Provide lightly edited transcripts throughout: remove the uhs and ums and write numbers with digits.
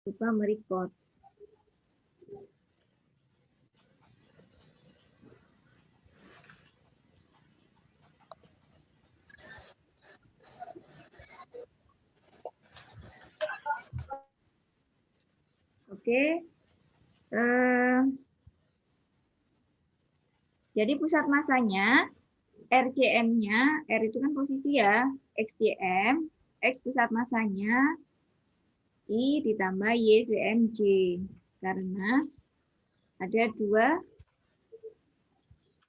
lupa merecord. Oke. Jadi pusat masanya, RCM-nya, R itu kan posisi ya, XCM, X pusat masanya, I ditambah Y CMJ. Karena ada dua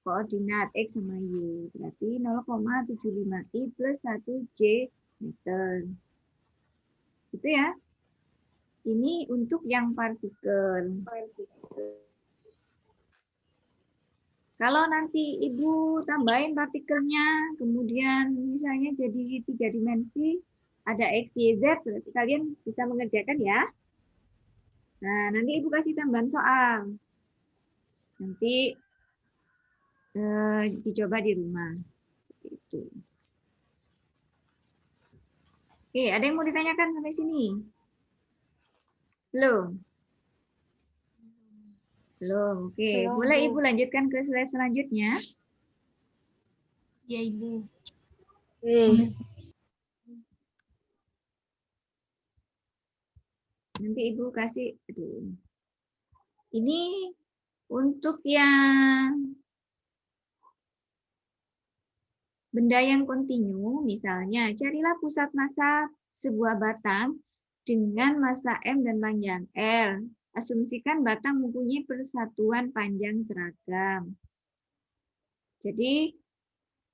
koordinat X sama Y. Berarti 0,75 I plus 1 J meter. Itu ya. Ini untuk yang partikel. Kalau nanti Ibu tambahin partikelnya, kemudian misalnya jadi 3 dimensi, ada X, Y, Z, berarti kalian bisa mengerjakan ya. Nah, nanti Ibu kasih tambahan soal. Nanti dicoba di rumah. Itu. Oke, ada yang mau ditanyakan sampai sini? Belum? Belum, oke. Boleh Ibu lanjutkan ke slide selanjutnya? Ya, Ibu. Nanti Ibu kasih, aduh. Ini untuk yang benda yang kontinu, misalnya carilah pusat massa sebuah batang dengan massa M dan panjang L. Asumsikan batang mempunyai persatuan panjang seragam. Jadi,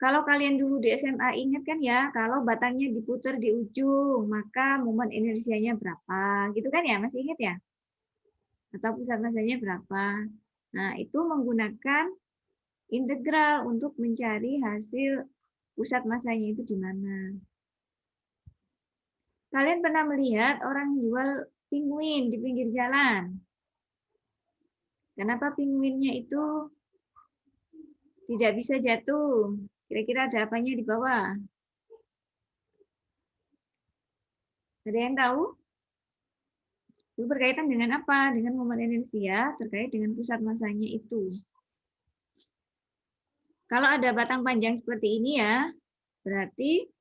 kalau kalian dulu di SMA ingat kan ya, kalau batangnya diputar di ujung, maka momen inersianya berapa, gitu kan ya, masih ingat ya? Atau pusat massanya berapa? Nah, itu menggunakan integral untuk mencari hasil pusat massanya itu di mana. Kalian pernah melihat orang jual penguin di pinggir jalan? Kenapa penguinnya itu tidak bisa jatuh? Kira-kira ada apanya di bawah? Ada yang tahu? Itu berkaitan dengan apa? Dengan momen inersia terkait dengan pusat massanya itu. Kalau ada batang panjang seperti ini ya, berarti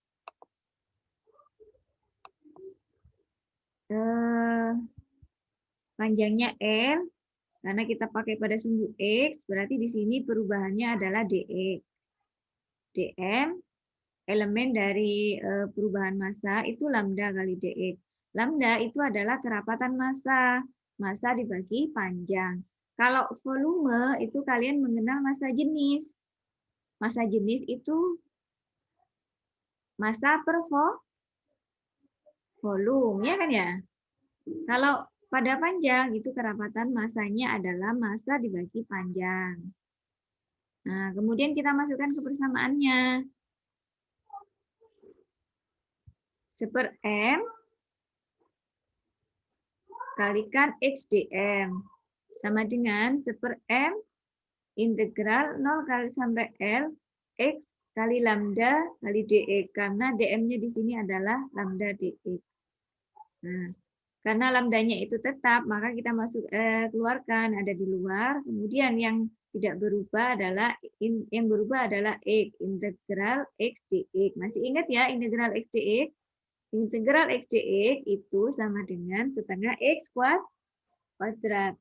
panjangnya L, karena kita pakai pada sumbu X, berarti di sini perubahannya adalah dx. dm, elemen dari perubahan massa itu lambda kali dx. Lambda itu adalah kerapatan massa. Massa dibagi panjang. Kalau volume itu kalian mengenal massa jenis. Massa jenis itu massa per volume, ya kan ya? Kalau pada panjang itu kerapatan massanya adalah massa dibagi panjang. Nah, kemudian kita masukkan ke persamaannya. 1/m kalikan XDM. Sama dengan 1/m integral 0 kali sampai L X kali lambda kali dx. Karena dm-nya di sini adalah lambda dx. Nah, karena lambdanya itu tetap, maka kita keluarkan ada di luar. Kemudian yang tidak berubah adalah X, integral X dx. Masih ingat ya integral X dx? Integral X dx itu sama dengan setengah X kuadrat.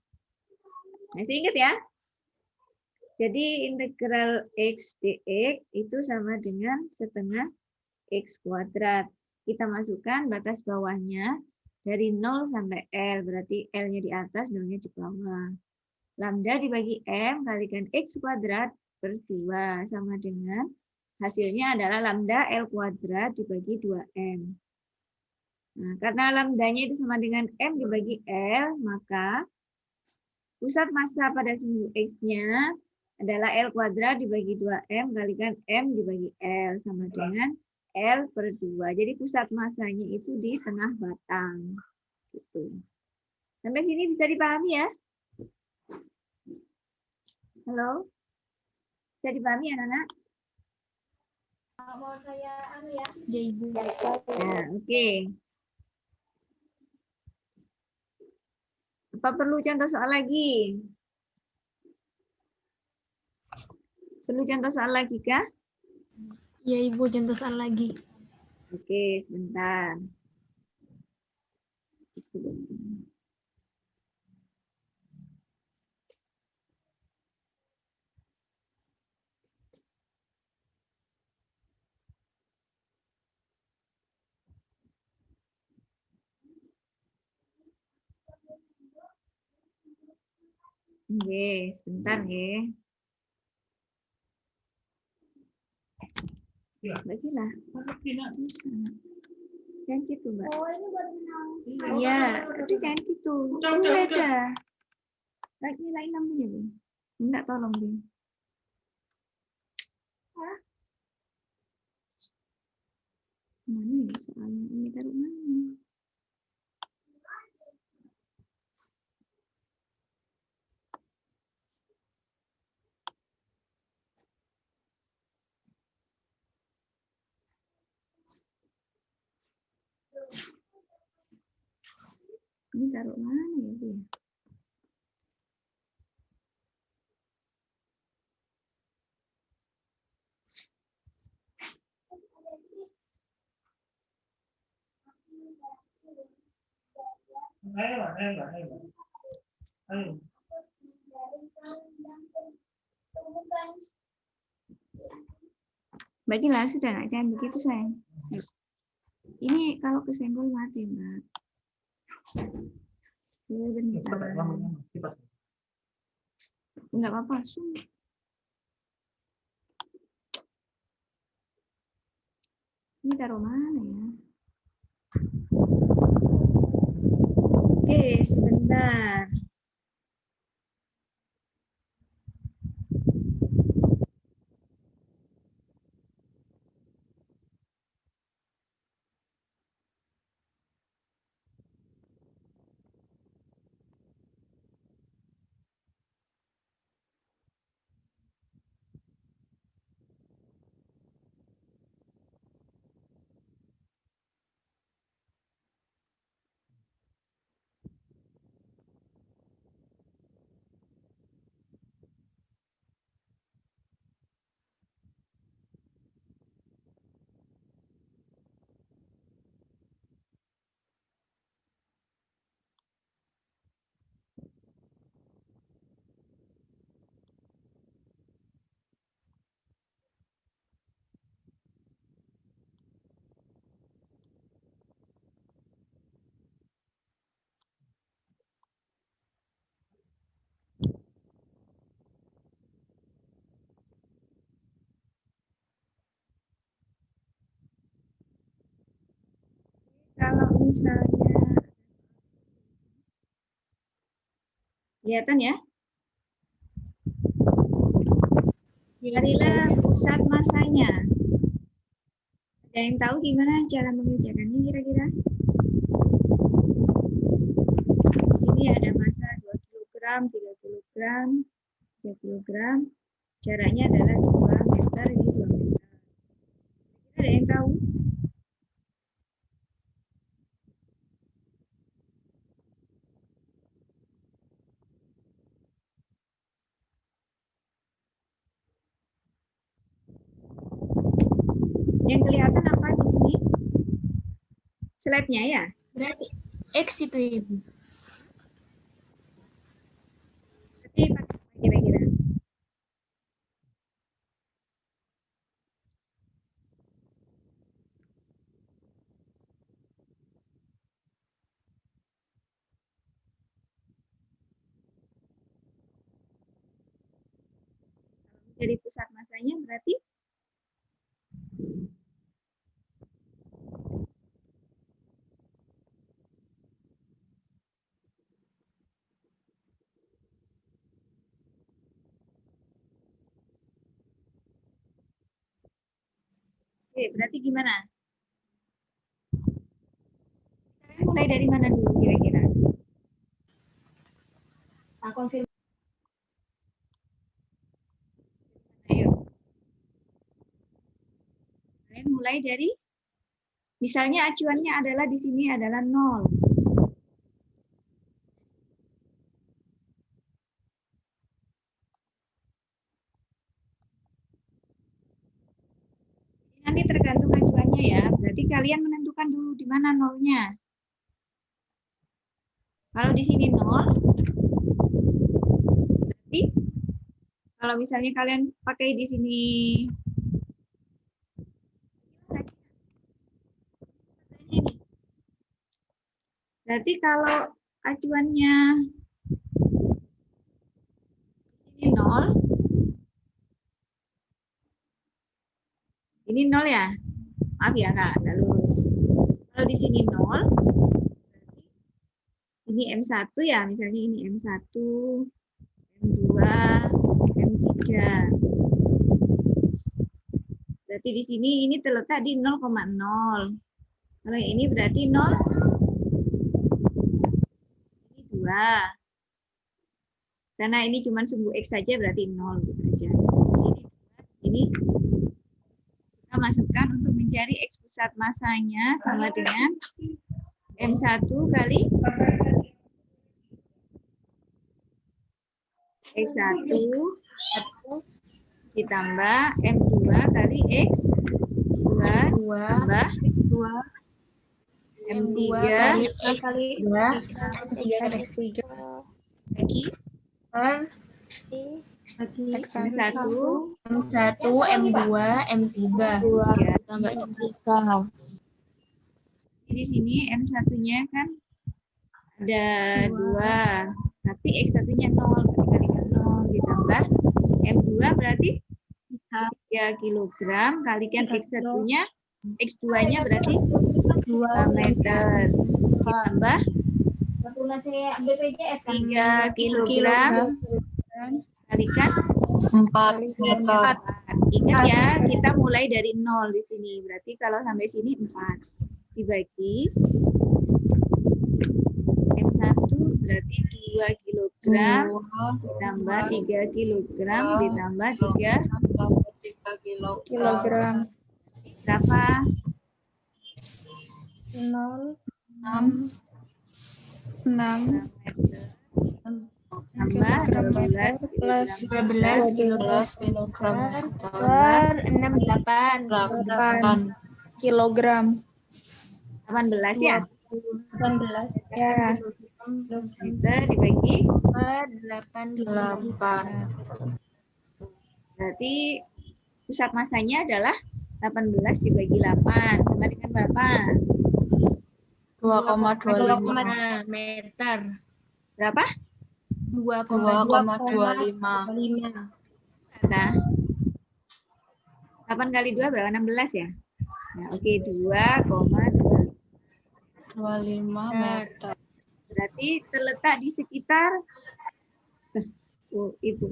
Masih ingat ya? Jadi integral X dx itu sama dengan setengah X kuadrat. Kita masukkan batas bawahnya dari 0 sampai L. Berarti L-nya di atas, 0-nya di bawah. Lambda dibagi M kalikan X kuadrat per 2. Sama dengan hasilnya adalah lambda L kuadrat dibagi 2M. Nah, karena lambdanya itu sama dengan M dibagi L, maka pusat massa pada sumbu X-nya adalah L kuadrat dibagi 2M kalikan M dibagi L. Sama dengan L per 2. Jadi pusat massanya itu di tengah batang. Gitu. Sampai sini bisa dipahami ya? Halo? Bisa dipahami anak-anak? Mau saya ya? Ya, Ibu. Nah, oke. Apa perlu contoh soal lagi? Perlu contoh soal lagi kah? Iya Ibu, contoh soal lagi. Oke, sebentar. Oke, sebentar ya. Bagilah. Jangan gitu, Mbak. Iya, tapi jangan gitu. Itu ada. Lagi lain lampunya, Bim. Minta tolong, Bim. Mana ya soalnya? Ini taruh mana? Ini taruh mana ya, Bim? Bagilah, sudah nak jangan begitu sayang. Ini kalau kesenggol mati, Mbak. Ya, bentar. Enggak apa-apa, sungguh. Ini taruh mana ya? Oke, sebentar. Kalau misalnya kelihatan ya, carilah pusat masanya. Ada yang tahu gimana cara mengerjakannya kira-kira? Di sini ada massa 2 kg, 3 kg, 3 kg. Jaraknya adalah 2 meter, ini 2 meter. Ada yang tahu? Yang kelihatan apa di sini? Slide-nya ya? Berarti X itu Ibu. Berarti pakai apa kira-kira? Dari pusat masanya berarti oke, berarti gimana? Kalian mulai dari mana dulu kira-kira? Konfirmasi. Ayo. Kalian mulai dari, misalnya acuannya adalah di sini adalah 0. tergantung acuannya ya. Berarti kalian menentukan dulu di mana nolnya. Kalau di sini nol, berarti kalau misalnya kalian pakai di sini, berarti kalau acuannya ini nol, ini nol ya. Maaf ya Kak, nggak lurus. Kalau di sini nol, ini M1 ya, misalnya ini M1, M2, M3. Berarti di sini ini terletak di 0,0. Kalau yang ini berarti 0, ini 2. Karena ini cuma sumbu X saja berarti 0 gitu aja. Di sini 2, ini kita masukkan untuk mencari X pusat masanya sama dengan M1 kali X1 ditambah M2 kali X2 tambah M3 kali lagi M1 M1, M2, M3. Tambah M3. di sini M1-nya kan ada 2, tapi X1-nya 0, berarti kalikan 0 ditambah M2 berarti 3 kilogram kalikan X1-nya, X2-nya berarti 2 meter ditambah 3 kilogram kalikan 4 meter. 4. Ingat ya, kita mulai dari 0 di sini. Berarti kalau sampai sini 4 dibagi M1 berarti 2 kilogram ditambah 3 kilogram ditambah 3 kilogram. berapa? 6 Tambah 12 plus 12 kilogram per 6, 8. 8 kilogram. 18 ya? 18 Ya. Meter dibagi per 8 kilogram. berarti pusat masanya adalah 18 dibagi 8 sama dengan berapa? 2,25 meter. Berapa? 2,25 Nah, 8 kali 2 berapa? 16 ya? Nah, oke, 2,25 meter. berarti terletak di sekitar itu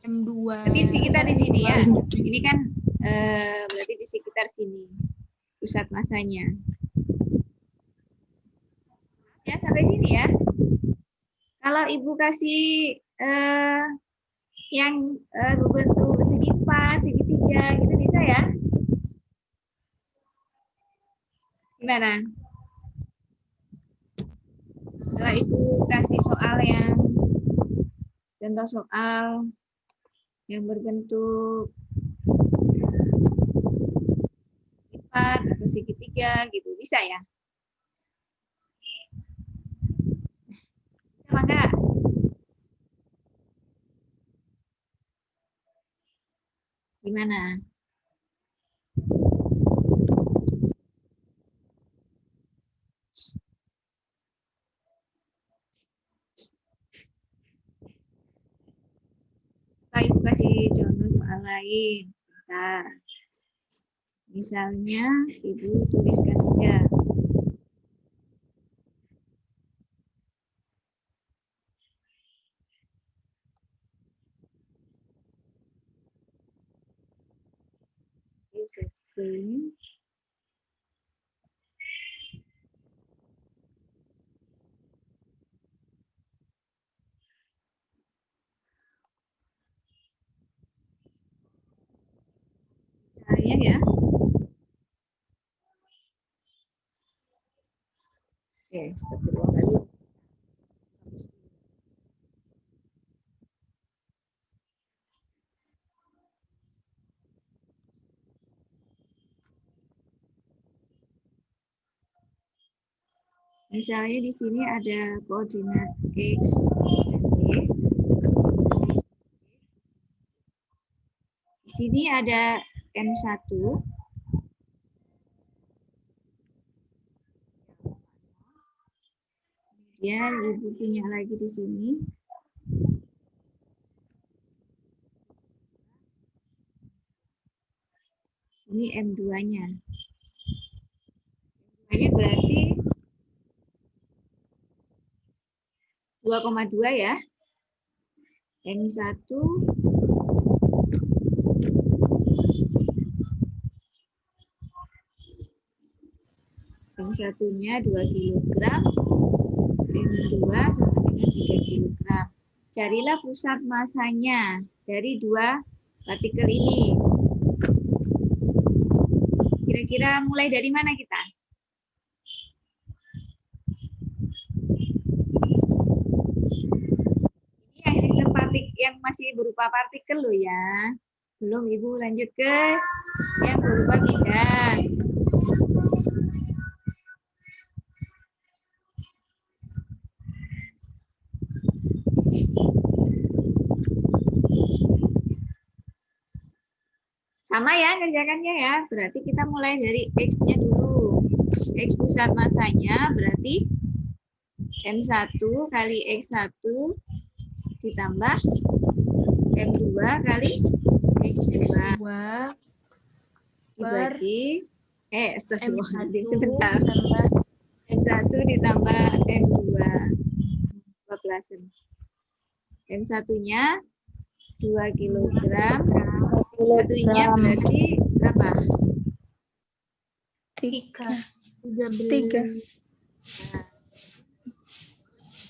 M2. berarti di sekitar di sini ya. Ini kan berarti di sekitar sini pusat masanya. Ya, sampai sini ya. Kalau Ibu kasih yang berbentuk segi 4, segi 3 gitu bisa ya? Gimana? Kalau Ibu kasih soal yang contoh soal yang berbentuk 4 atau segitiga gitu, bisa ya? Bisa enggak? Gimana? Ibu kasih contoh soal lain. Sebentar. Misalnya, Ibu tuliskan saja. Screen. Misalnya ya. Oke, stop dulu kali. Misalnya di sini ada koordinat X, Y. Di sini ada M1. Kemudian Ibu punya lagi di sini. Ini M2-nya. M2-nya berarti 2,2 ya. M1 M1-nya 2 kg, M2 sama dengan 3 kg. Carilah pusat masanya dari dua partikel ini. Kira-kira mulai dari mana kita? Ini yang sistem partikel yang masih berupa partikel loh ya. Belum Ibu lanjut ke yang berupa bidang. Sama ya kerjakannya ya. Berarti kita mulai dari X-nya dulu. X pusat masanya berarti M1 kali X1 ditambah M2 kali X2 dibagi astagfirullahaladzim, sebentar. M1 ditambah M2 12. M1-nya 2 kg. Satunya berarti berapa? 3.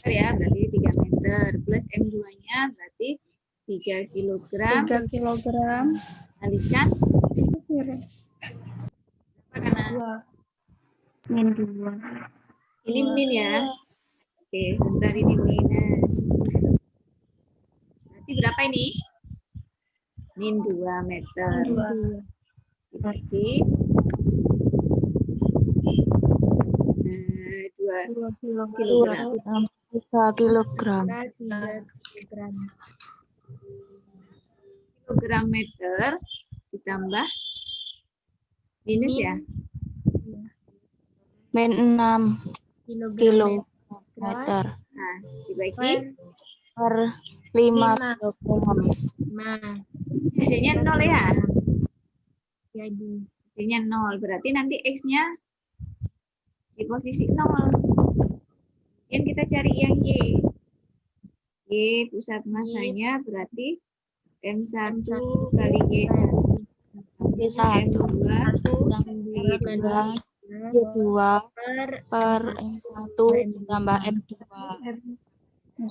Ya, berarti 3 meter. Plus M2-nya berarti 3 kg. 3 kilogram. Kalikan. Apa karena? Min 2. Ini min ya. Oke, sebentar ini minus. Berarti berapa ini? Min 2 meter. Dibagi 2 kilogram. 3 kilogram. Kilogram meter ditambah minus ya. Min 6 kilometer Nah, dibagi per 5 kilogram. hasilnya 0 ya. Jadi Hasilnya 0. Berarti nanti X-nya di posisi 0. Yang kita cari yang Y. Y pusat masanya berarti M1 kali Y1. Y1 M2 Y2 Y2 per M1 ditambah M2. 2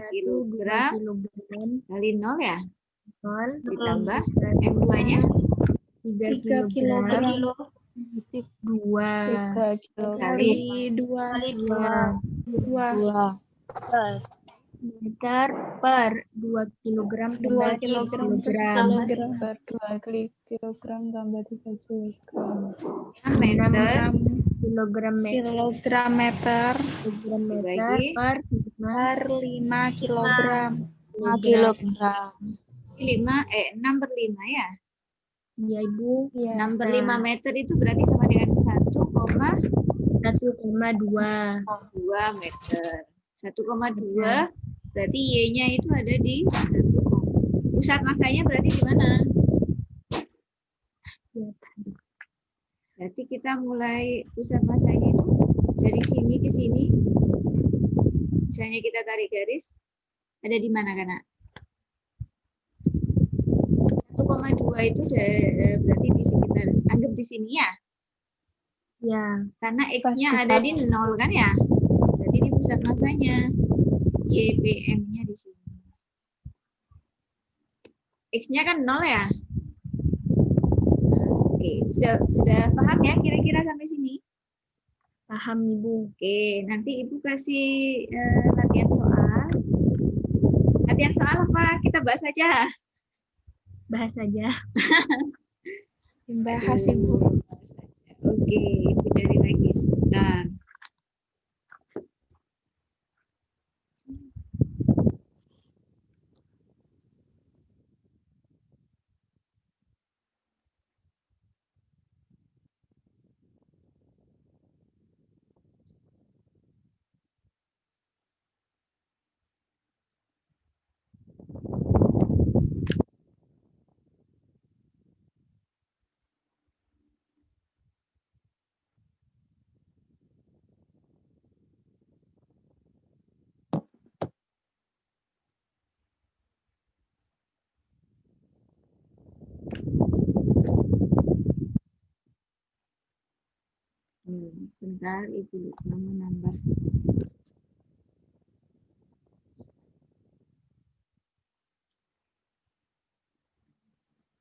kilogram kali 0 ya. Ditambah M2-nya 3 kilogram. 2 Kali 2. 2. meter per 2 kilogram 2 kilogram per kilogram. 2 kilogram tambah 3 kilogram 6 meter kilogram Kilogram meter dibagi per per 5 kilogram. 5 kilogram. 6 per 5 ya. Iya Ibu. 6 per 5 meter itu berarti sama dengan 1,2 meter. 1,2 berarti Y-nya itu ada di 1. Pusat masanya berarti di mana? Berarti kita mulai pusat masanya itu dari sini ke sini. Misalnya kita tarik garis, ada di mana Kana? 1,2 itu berarti di sekitar, anggap di sini ya. Ya. Karena X-nya ada di 0 kan ya. Berarti ini pusat masanya. YPM-nya di sini. X-nya kan 0 ya. Oke, sudah paham ya kira-kira sampai sini? Paham Ibu. Oke, nanti Ibu kasih latihan soal. Latihan soal apa? Kita bahas aja. Bahas aja. Bahas Ibu. Oke, Ibu cari lagi sebentar. Sebentar, Ibu lupa menambah.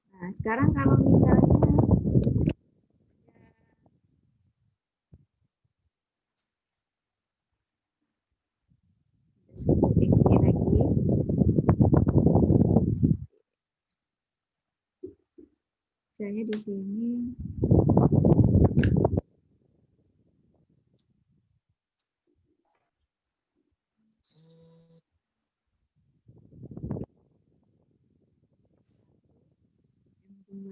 Nah, sekarang kalau misalnya sebut X lagi. Misalnya di sini M2,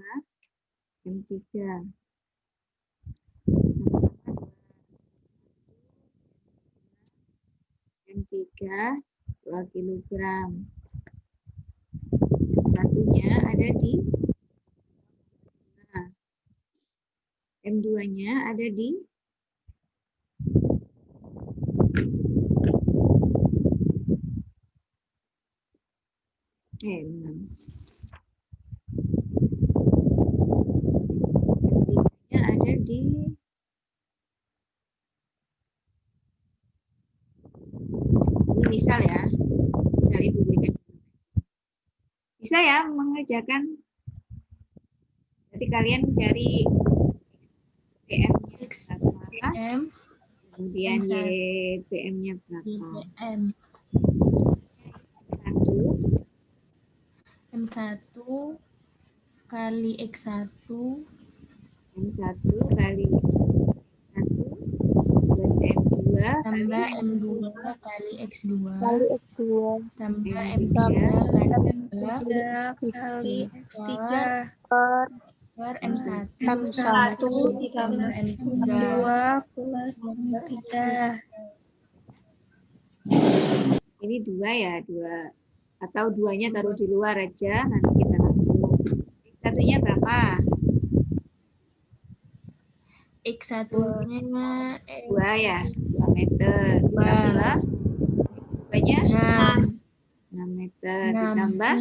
M3. M3 2 kilogram. Satunya ada di M2-nya ada di M6. M3-nya ada di ini misal ya. Misal Ibu berikan. Bisa ya mengerjakan. Berarti kalian cari PM-nya berapa, kemudian YPM-nya berapa. M1 kali X1 M1 kali 1 plus M2 tambah kali M2 kali X2 tambah M3 M3 kali 3 kali X3 per M1 M1 tambah M2 M3 plus M3. ini 2 ya, 2 atau 2-nya taruh di luar aja, nanti kita langsung. Satunya berapa? X1-nya 2 ya, 2 meter. Ditambah X2-nya 6 meter. Ditambah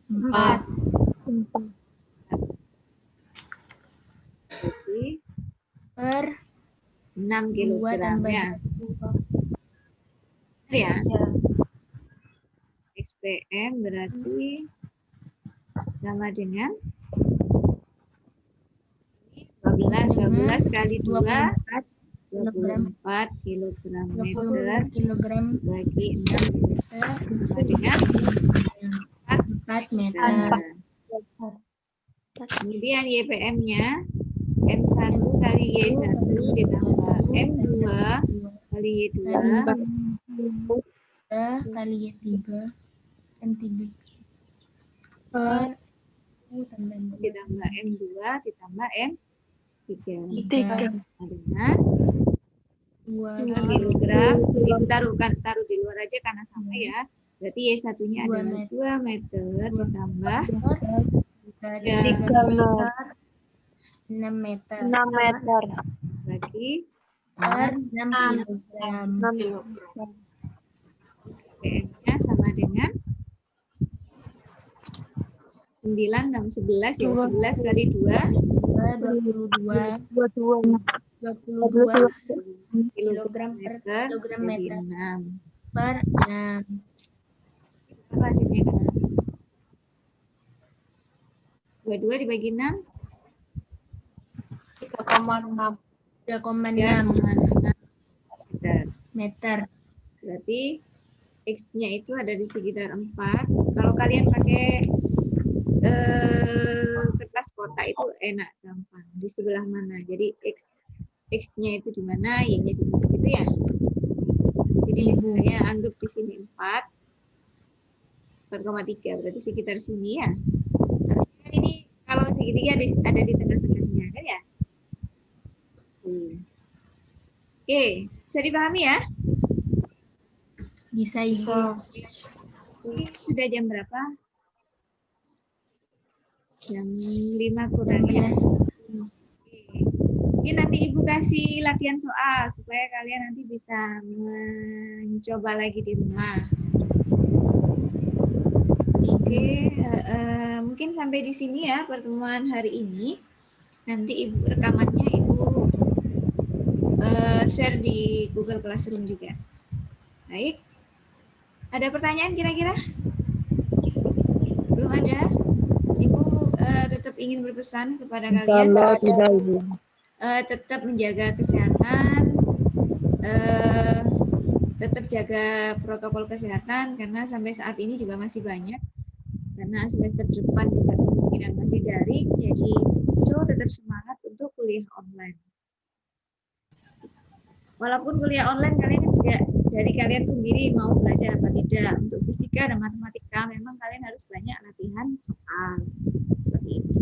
4 berarti per 6 2 kilogram tambah ya. Benar ya? XPM berarti sama dengan 12 kali 2 24 kilogram meter 24 kilogram bagi 6 sama dengan 4 meter. Kemudian YPM-nya M1 kali Y1 ditambah M2 kali Y2 kali Y3 M3 per ditambah M2 ditambah M3 3 dengan 2 kilogram. Ibu taruh di luar aja karena sama ya. Berarti Y1-nya adalah 2 meter ditambah 6 meter bagi per 6 kilogram. PM-nya sama dengan 9 dan 11 ya. 11 kali 2 22 kilogram meter kilogram jadi meter 6. per 6. Apa hasilnya? 22 dibagi 6 3,6 meter. Berarti X-nya itu ada di sekitar 4. Kalau kalian pakai kertas kotak itu enak, gampang. di sebelah mana. Jadi X-nya itu di mana, Y-nya di mana gitu ya. Jadi misalnya anggap di sini 4,3 berarti sekitar sini ya. Harusnya kan ini kalau segitiga ada di tengah-tengahnya kan ya. Oke, bisa dipahami ya? Bisa Ibu. Ini sudah jam berapa? Jam 5 kurang ya. Mungkin nanti Ibu kasih latihan soal supaya kalian nanti bisa mencoba lagi di rumah. Oke, mungkin sampai di sini ya pertemuan hari ini. Nanti Ibu rekamannya Ibu share di Google Classroom juga. Baik. Ada pertanyaan kira-kira? Belum ada? Ibu tetap ingin berpesan kepada kalian. Insyaallah tidak, Ibu. Tetap menjaga kesehatan, tetap jaga protokol kesehatan karena sampai saat ini juga masih banyak. Karena semester depan juga kemungkinan masih daring, jadi tetap semangat untuk kuliah online. Walaupun kuliah online kalian juga dari kalian sendiri mau belajar apa tidak, untuk fisika dan matematika memang kalian harus banyak latihan soal seperti itu.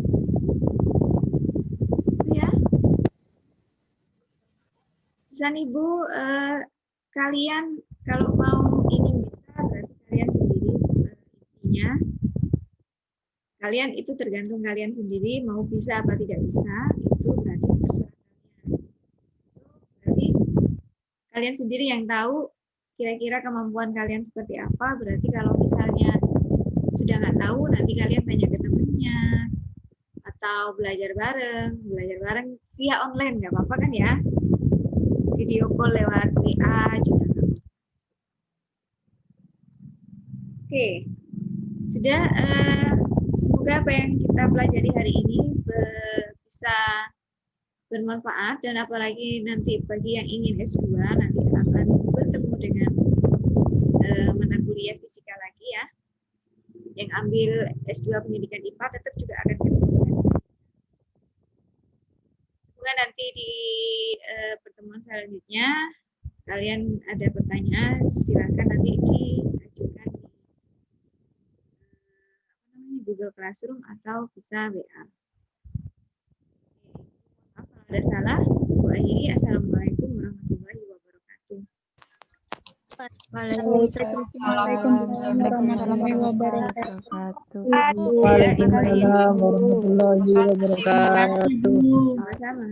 Ya. Pesan Ibu, kalian kalau mau ingin bisa berarti kalian sendiri intinya. Kalian itu tergantung kalian sendiri mau bisa apa tidak bisa, itu berarti terserah kalian. Berarti kalian sendiri yang tahu kira-kira kemampuan kalian seperti apa. Berarti kalau misalnya sudah nggak tahu, nanti kalian tanya ke temennya atau belajar bareng via online nggak apa-apa kan ya? Video call lewat WA juga nggak apa-apa. Oke, sudah. Semoga apa yang kita pelajari hari ini bisa bermanfaat, dan apalagi nanti bagi yang ingin S2 nanti akan bertemu dengan mata kuliah fisika lagi ya. Yang ambil S2 pendidikan IPA tetap juga akan ketemu dengan fisika. Semoga nanti di pertemuan selanjutnya kalian ada pertanyaan, silakan nanti diajukan di Google Classroom atau bisa WA. Kalau ada salah, Bu akhiri. Assalamualaikum warahmatullahi wabarakatuh. Waalaikumsalam warahmatullahi wabarakatuh. Waalaikumsalam warahmatullahi wabarakatuh. Sama-sama.